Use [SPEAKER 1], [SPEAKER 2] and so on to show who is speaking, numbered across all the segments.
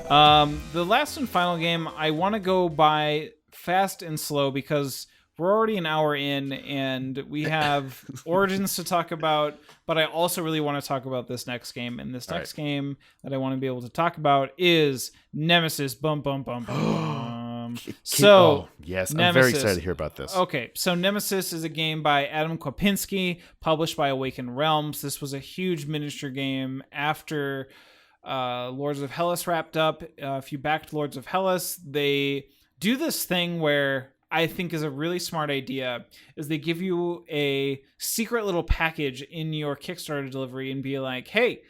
[SPEAKER 1] The last and final game, I want to go by fast and slow because we're already an hour in and we have Origins to talk about, but I also really want to talk about this next game. And this next game that I want to be able to talk about is Nemesis. Bum, bum, bum, bum, bum.
[SPEAKER 2] Yes,
[SPEAKER 1] Nemesis.
[SPEAKER 2] I'm very excited to hear about this.
[SPEAKER 1] Okay, so Nemesis is a game by Adam Kwapiński, published by Awaken Realms. This was a huge miniature game after Lords of Hellas wrapped up. If you backed Lords of Hellas, they do this thing where I think is a really smart idea, is they give you a secret little package in your Kickstarter delivery and be like, hey,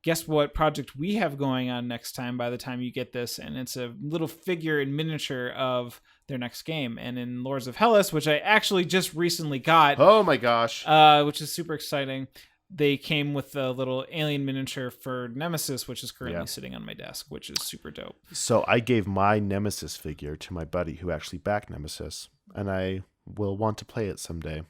[SPEAKER 1] guess what project we have going on next time by the time you get this? And it's a little figure in miniature of their next game. And in Lords of Hellas, which I actually just recently got.
[SPEAKER 2] Oh my gosh.
[SPEAKER 1] Which is super exciting. They came with a little alien miniature for Nemesis, which is currently sitting on my desk, which is super dope.
[SPEAKER 2] So I gave my Nemesis figure to my buddy who actually backed Nemesis, and I will want to play it someday.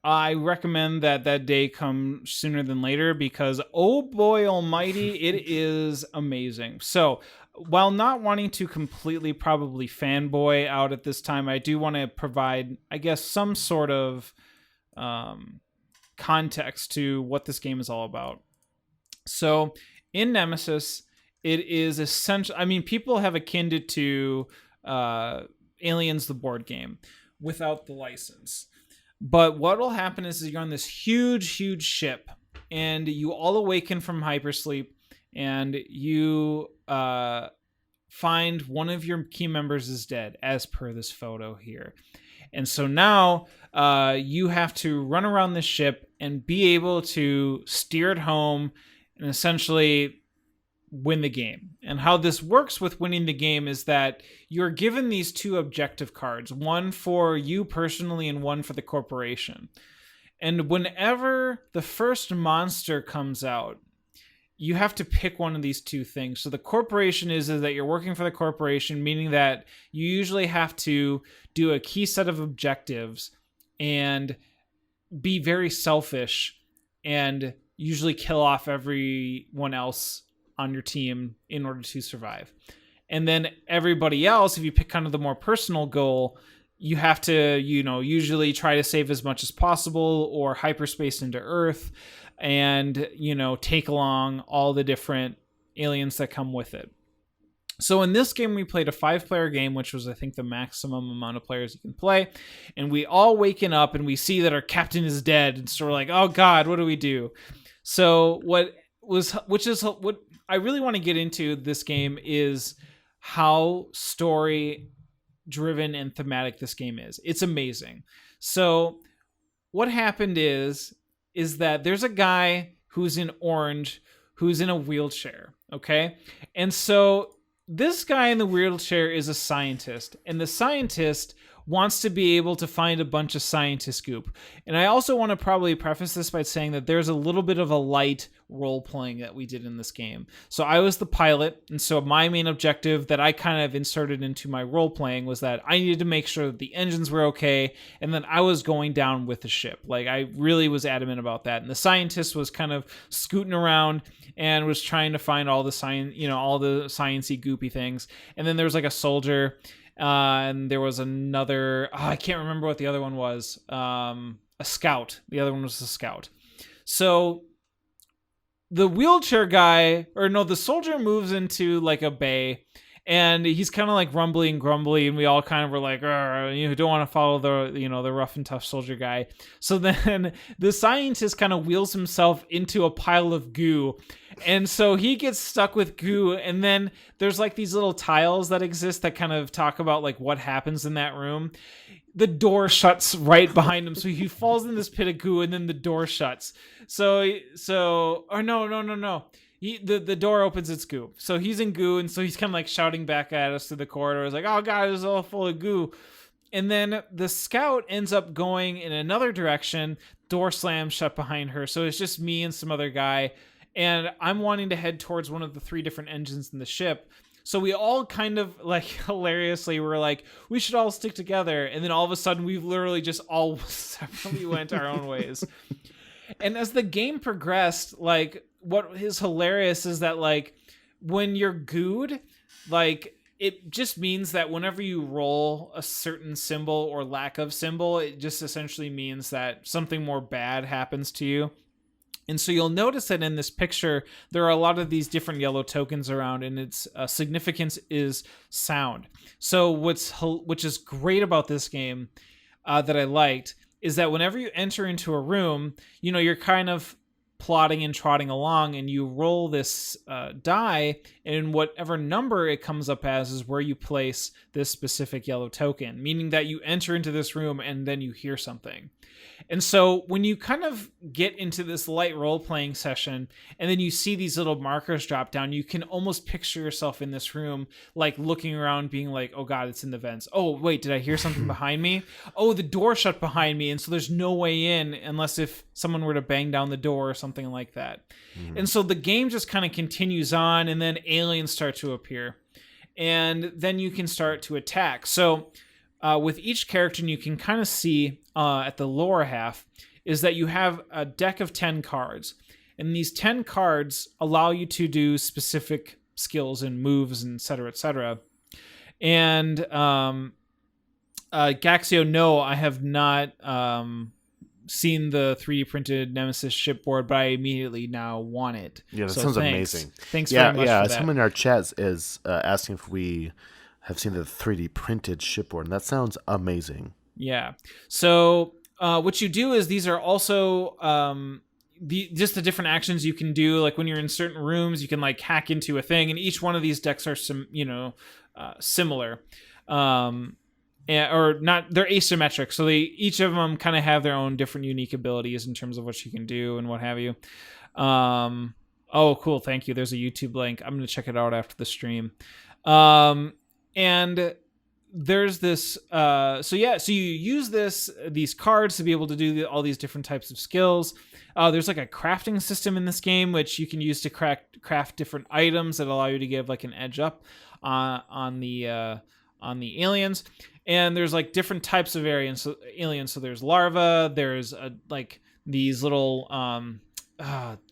[SPEAKER 1] I recommend that day come sooner than later because, oh boy almighty, it is amazing. So while not wanting to completely probably fanboy out at this time, I do want to provide, I guess, some sort of context to what this game is all about. So in Nemesis, it is essential. I mean, people have akined it to Aliens, the board game, without the license. But what will happen is you're on this huge, huge ship, and you all awaken from hypersleep, and you find one of your key members is dead, as per this photo here. And so now you have to run around this ship and be able to steer it home and essentially win the game. And how this works with winning the game is that you're given these two objective cards, one for you personally and one for the corporation. And whenever the first monster comes out, you have to pick one of these two things. So the corporation is that you're working for the corporation, meaning that you usually have to do a key set of objectives and be very selfish and usually kill off everyone else on your team in order to survive. And then everybody else, if you pick kind of the more personal goal, you have to, usually try to save as much as possible or hyperspace into Earth and, take along all the different aliens that come with it. So in this game, we played a 5-player game, which was, I think, the maximum amount of players you can play. And we all waken up and we see that our captain is dead. And so we're like, oh God, what do we do? So what I really want to get into this game is how story driven and thematic this game is. It's amazing. So what happened is that there's a guy who's in orange who's in a wheelchair. Okay. And so this guy in the wheelchair is a scientist, and the scientist wants to be able to find a bunch of scientist goop. And I also want to probably preface this by saying that there's a little bit of a light role playing that we did in this game. So I was the pilot, and so my main objective that I kind of inserted into my role playing was that I needed to make sure that the engines were okay, and then I was going down with the ship. Like, I really was adamant about that. And the scientist was kind of scooting around and was trying to find all the all the sciencey goopy things. And then there was like a soldier, and there was another, I can't remember what the other one was. A scout. The other one was a scout. So the wheelchair guy, the soldier moves into like a bay, and he's kind of like rumbly and grumbly, and we all kind of were like, don't want to follow the rough and tough soldier guy. So then the scientist kind of wheels himself into a pile of goo, and so he gets stuck with goo, and then there's like these little tiles that exist that kind of talk about like what happens in that room. The door shuts right behind him, so he falls in this pit of goo, and then the door shuts. The door opens its goo. So he's in goo, and so he's kind of like shouting back at us through the corridor. It's like, oh God, it's all full of goo. And then the scout ends up going in another direction. Door slams shut behind her. So it's just me and some other guy. And I'm wanting to head towards one of the 3 different engines in the ship. So we all kind of like hilariously were like, we should all stick together. And then all of a sudden we've literally just all separately went our own ways. And as the game progressed, like what is hilarious is that like when you're gooed, like it just means that whenever you roll a certain symbol or lack of symbol, it just essentially means that something more bad happens to you. And so you'll notice that in this picture, there are a lot of these different yellow tokens around, and its significance is sound. So which is great about this game that I liked is that whenever you enter into a room, you know, you're kind of plodding and trotting along, and you roll this die, and whatever number it comes up as is where you place this specific yellow token, meaning that you enter into this room and then you hear something. And so when you kind of get into this light role-playing session and then you see these little markers drop down, you can almost picture yourself in this room, like looking around being like, oh God, it's in the vents. Oh, wait, did I hear something behind me? Oh, the door shut behind me. And so there's no way in unless if someone were to bang down the door or something like that. And so the game just kind of continues on, and then aliens start to appear. And then you can start to attack. So with each character, and you can kind of see at the lower half, is that you have a deck of 10 cards. And these 10 cards allow you to do specific skills and moves, and et cetera, et cetera. And Gaxio, no, I have not seen the 3D printed Nemesis shipboard, but I immediately now want it.
[SPEAKER 2] Yeah, that
[SPEAKER 1] so
[SPEAKER 2] sounds
[SPEAKER 1] thanks.
[SPEAKER 2] amazing.
[SPEAKER 1] Thanks very much for that.
[SPEAKER 2] Someone in our chat is asking if we have seen the 3D printed shipboard, and that sounds amazing.
[SPEAKER 1] Yeah. So what you do is these are also just the different actions you can do. Like when you're in certain rooms, you can like hack into a thing, and each one of these decks are similar. Or not, they're asymmetric, so each of them kind of have their own different unique abilities in terms of what you can do and what have you. Oh, cool, thank you. There's a YouTube link. I'm going to check it out after the stream. And there's this, so you use these cards to be able to do all these different types of skills. There's like a crafting system in this game, which you can use to craft different items that allow you to give like an edge up on the aliens. And there's like different types of aliens. So there's larvae, there's like these little,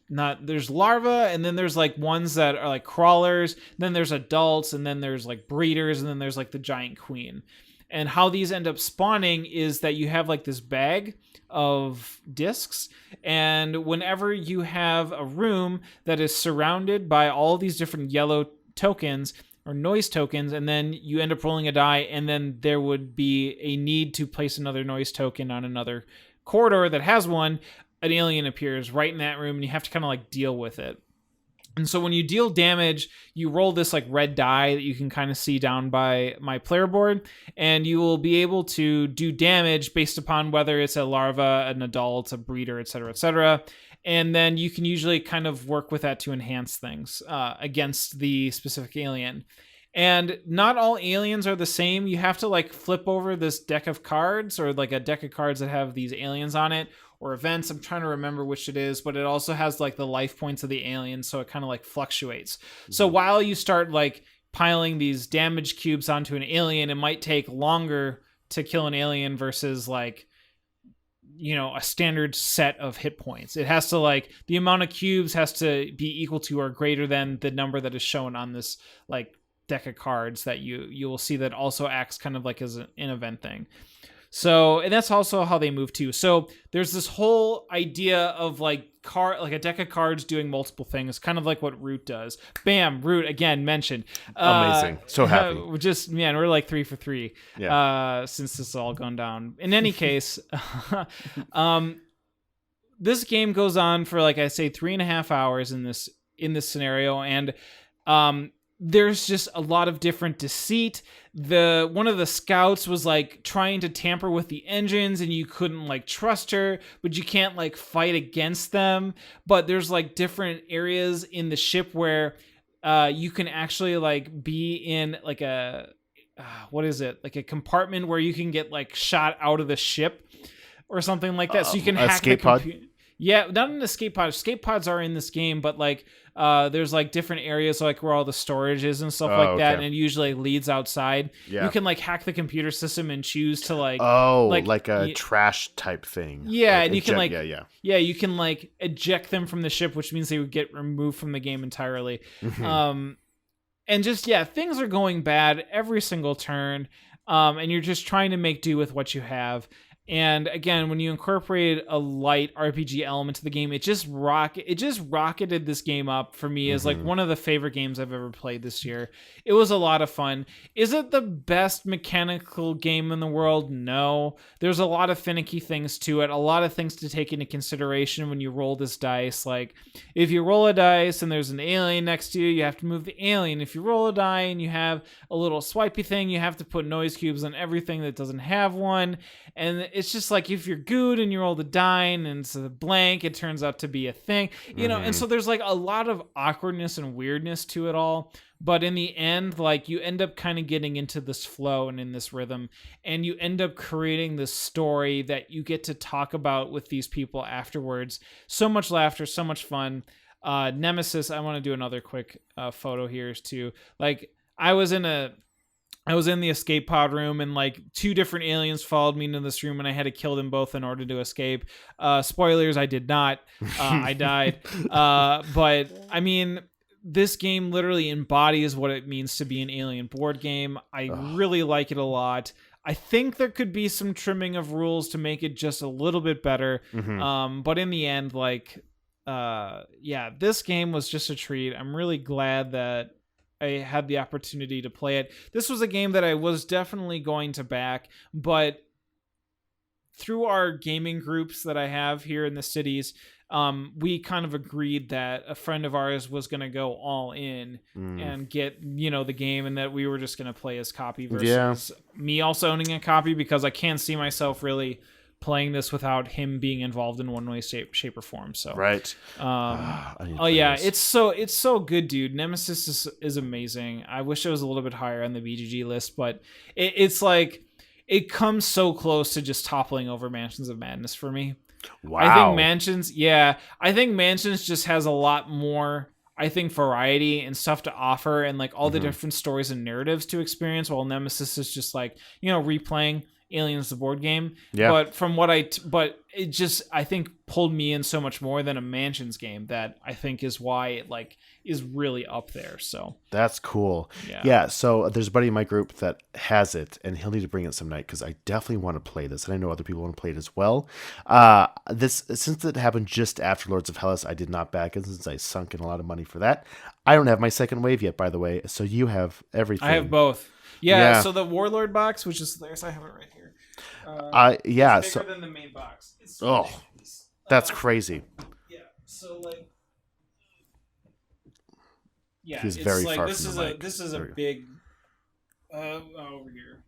[SPEAKER 1] there's larvae, and then there's like ones that are like crawlers, then there's adults, and then there's like breeders, and then there's like the giant queen. And how these end up spawning is that you have like this bag of discs, and whenever you have a room that is surrounded by all these different yellow tokens or noise tokens, and then you end up rolling a die, and then there would be a need to place another noise token on another corridor that has one, an alien appears right in that room, and you have to kind of like deal with it. And so when you deal damage, you roll this like red die that you can kind of see down by my player board, and you will be able to do damage based upon whether it's a larva, an adult, a breeder, et cetera, and then you can usually kind of work with that to enhance things against the specific alien. And not all aliens are the same. You have to like flip over this deck of cards, or like a deck of cards that have these aliens on it, or events. I'm trying to remember which it is, but it also has like the life points of the alien, so it kind of like fluctuates. Mm-hmm. So while you start like piling these damage cubes onto an alien, it might take longer to kill an alien versus like, you know, a standard set of hit points. It has to like, the amount of cubes has to be equal to or greater than the number that is shown on this like deck of cards that you will see that also acts kind of like as an event thing. So, and that's also how they move too. So there's this whole idea of like a deck of cards doing multiple things, kind of like what Root does. Bam, Root again mentioned.
[SPEAKER 2] Amazing. So happy.
[SPEAKER 1] We're like 3 for 3. Yeah. Since this has all gone down. In any case, this game goes on for, like I say, 3.5 hours in this scenario, and there's just a lot of different deceit. One of the scouts was like trying to tamper with the engines, and you couldn't like trust her, but you can't like fight against them. But there's like different areas in the ship where you can actually like be in like a like a compartment where you can get like shot out of the ship or something like that. So you can hack
[SPEAKER 2] escape
[SPEAKER 1] the computer. Yeah, not an escape pod. Escape pods are in this game, but like there's like different areas like where all the storage is and stuff like that, and it usually leads outside.
[SPEAKER 2] Yeah.
[SPEAKER 1] You can like hack the computer system and choose to like
[SPEAKER 2] like a trash type thing.
[SPEAKER 1] Yeah,
[SPEAKER 2] like
[SPEAKER 1] and you can like you can like eject them from the ship, which means they would get removed from the game entirely. And just things are going bad every single turn, and you're just trying to make do with what you have. And again, when you incorporate a light RPG element to the game, it just rocketed this game up for me as like one of the favorite games I've ever played this year. It was a lot of fun. Is it the best mechanical game in the world? No. There's a lot of finicky things to it, a lot of things to take into consideration when you roll this dice. Like if you roll a dice and there's an alien next to you, you have to move the alien. If you roll a die and you have a little swipey thing, you have to put noise cubes on everything that doesn't have one. And it's just like if you're good and you roll the die and it's a blank, it turns out to be a thing, you know. And so there's like a lot of awkwardness and weirdness to it all. But in the end, like you end up kind of getting into this flow and in this rhythm, and you end up creating this story that you get to talk about with these people afterwards. So much laughter, so much fun. Nemesis, I want to do another quick photo here too. Like I was in the escape pod room, and like 2 different aliens followed me into this room, and I had to kill them both in order to escape. Spoilers, I did not. I died. But I mean, this game literally embodies what it means to be an Alien board game. I really like it a lot. I think there could be some trimming of rules to make it just a little bit better. But in the end, like, this game was just a treat. I'm really glad that I had the opportunity to play it. This was a game that I was definitely going to back, but through our gaming groups that I have here in the cities, we kind of agreed that a friend of ours was going to go all in and get, the game, and that we were just going to play his copy versus me also owning a copy, because I can't see myself really playing this without him being involved in one way, shape or form. So
[SPEAKER 2] right.
[SPEAKER 1] It's so good, dude. Nemesis is amazing. I wish it was a little bit higher on the BGG list, but it's like it comes so close to just toppling over Mansions of Madness for me.
[SPEAKER 2] Wow.
[SPEAKER 1] I think Mansions just has a lot more, I think, variety and stuff to offer, and like all the different stories and narratives to experience, while Nemesis is just like, replaying Aliens the board game. But but it just, I think, pulled me in so much more than a Mansions game, that I think is why it like is really up there. So
[SPEAKER 2] that's cool. So there's a buddy in my group that has it, and he'll need to bring it some night, because I definitely want to play this, and I know other people want to play it as well. Since it happened just after Lords of Hellas, I did not back it, since I sunk in a lot of money for that. I don't have my second wave yet, by the way, so you have everything.
[SPEAKER 1] I have both. So the Warlord box, which is theirs, I have it right here. It's bigger than the main box. It's
[SPEAKER 2] that's crazy.
[SPEAKER 1] So like,
[SPEAKER 2] he's very
[SPEAKER 1] like,
[SPEAKER 2] far
[SPEAKER 1] this
[SPEAKER 2] from
[SPEAKER 1] is
[SPEAKER 2] the mic.
[SPEAKER 1] this is a big over here.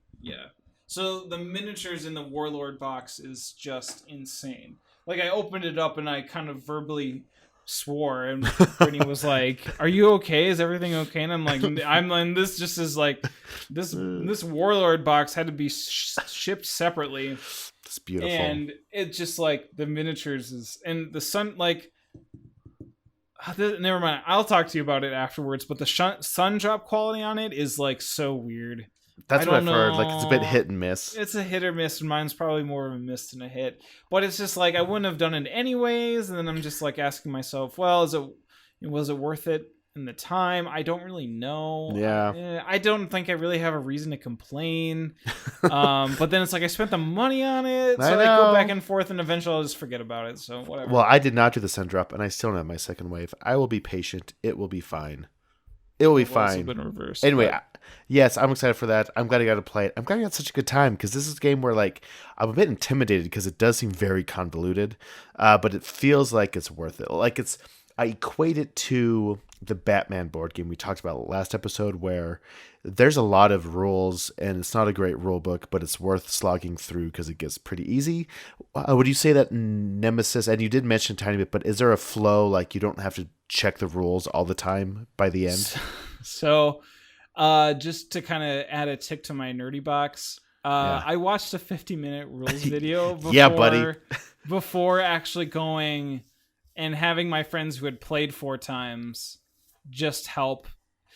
[SPEAKER 1] So the miniatures in the Warlord box is just insane. Like, I opened it up and I kind of verbally swore, and Brittany was like, "Are you okay? Is everything okay?" And I'm like, this just is like, this Warlord box had to be shipped separately.
[SPEAKER 2] It's beautiful, and
[SPEAKER 1] it's just like the miniatures and the sun, like, never mind. I'll talk to you about it afterwards. But the sun drop quality on it is like so weird.
[SPEAKER 2] That's what I've heard. Like, it's a bit hit and miss.
[SPEAKER 1] It's a hit or miss, and mine's probably more of a miss than a hit. But it's just like, I wouldn't have done it anyways, and then I'm just like asking myself, well, was it worth it in the time? I don't really know. I don't think I really have a reason to complain. But then it's like, I spent the money on it, so I go back and forth, and eventually I'll just forget about it. So whatever.
[SPEAKER 2] Well, I did not do the sun drop, and I still don't have my second wave. I will be patient. It will be fine. It will be fine.
[SPEAKER 1] Been reversed,
[SPEAKER 2] anyway, yes, I'm excited for that. I'm glad I got to play it. I'm glad I got such a good time, because this is a game where, like, I'm a bit intimidated because it does seem very convoluted, but it feels like it's worth it. Like, I equate it to the Batman board game we talked about last episode, where there's a lot of rules and it's not a great rule book, but it's worth slogging through because it gets pretty easy. Would you say that Nemesis, and you did mention a tiny bit, but is there a flow, like you don't have to check the rules all the time by the end?
[SPEAKER 1] So just to kind of add a tick to my nerdy box, I watched a 50-minute rules video before.
[SPEAKER 2] Yeah, buddy.
[SPEAKER 1] before actually going and having my friends who had played 4 times just help.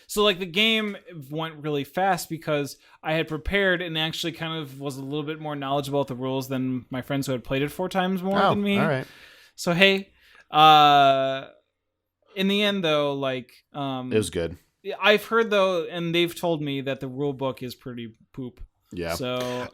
[SPEAKER 1] So like the game went really fast because I had prepared and actually kind of was a little bit more knowledgeable about the rules than my friends who had played it 4 times more than me.
[SPEAKER 2] All right.
[SPEAKER 1] So hey, in the end though, like
[SPEAKER 2] It was good.
[SPEAKER 1] I've heard though, and they've told me that the rule book is pretty poop.
[SPEAKER 2] Yeah.
[SPEAKER 1] So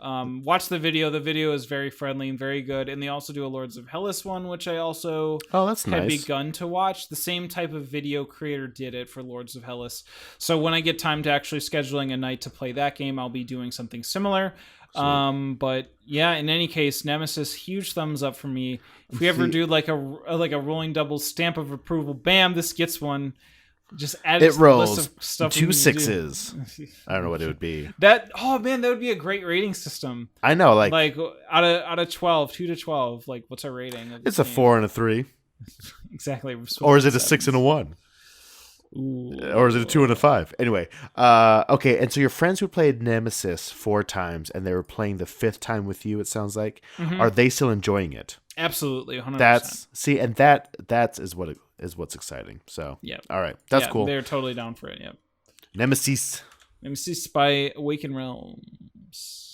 [SPEAKER 1] watch the video. The video is very friendly and very good. And they also do a Lords of Hellas one, which I also
[SPEAKER 2] that's
[SPEAKER 1] had
[SPEAKER 2] nice.
[SPEAKER 1] begun to watch. The same type of video creator did it for Lords of Hellas. So when I get time to actually scheduling a night to play that game, I'll be doing something similar. But yeah, in any case, Nemesis, huge thumbs up for me. If we ever do like a rolling double stamp of approval, bam, this gets one. Just add
[SPEAKER 2] it
[SPEAKER 1] it to the list
[SPEAKER 2] rolls
[SPEAKER 1] of stuff
[SPEAKER 2] 2 6s. I don't know what it would be.
[SPEAKER 1] That would be a great rating system.
[SPEAKER 2] I know, like
[SPEAKER 1] out of 12, 2 to 12. Like, what's our rating?
[SPEAKER 2] it's a 4 and a 3.
[SPEAKER 1] Exactly.
[SPEAKER 2] Or is it a 6 and a 1?
[SPEAKER 1] Ooh.
[SPEAKER 2] Or is it a 2 and a 5? Anyway, okay. And so your friends who played Nemesis 4 times and they were playing the 5th time with you, it sounds like, are they still enjoying it?
[SPEAKER 1] Absolutely, 100%.
[SPEAKER 2] And that is what's exciting. So
[SPEAKER 1] yeah,
[SPEAKER 2] all right, that's cool.
[SPEAKER 1] They're totally down for it. Yep.
[SPEAKER 2] Nemesis
[SPEAKER 1] Nemesis by Awaken Realms.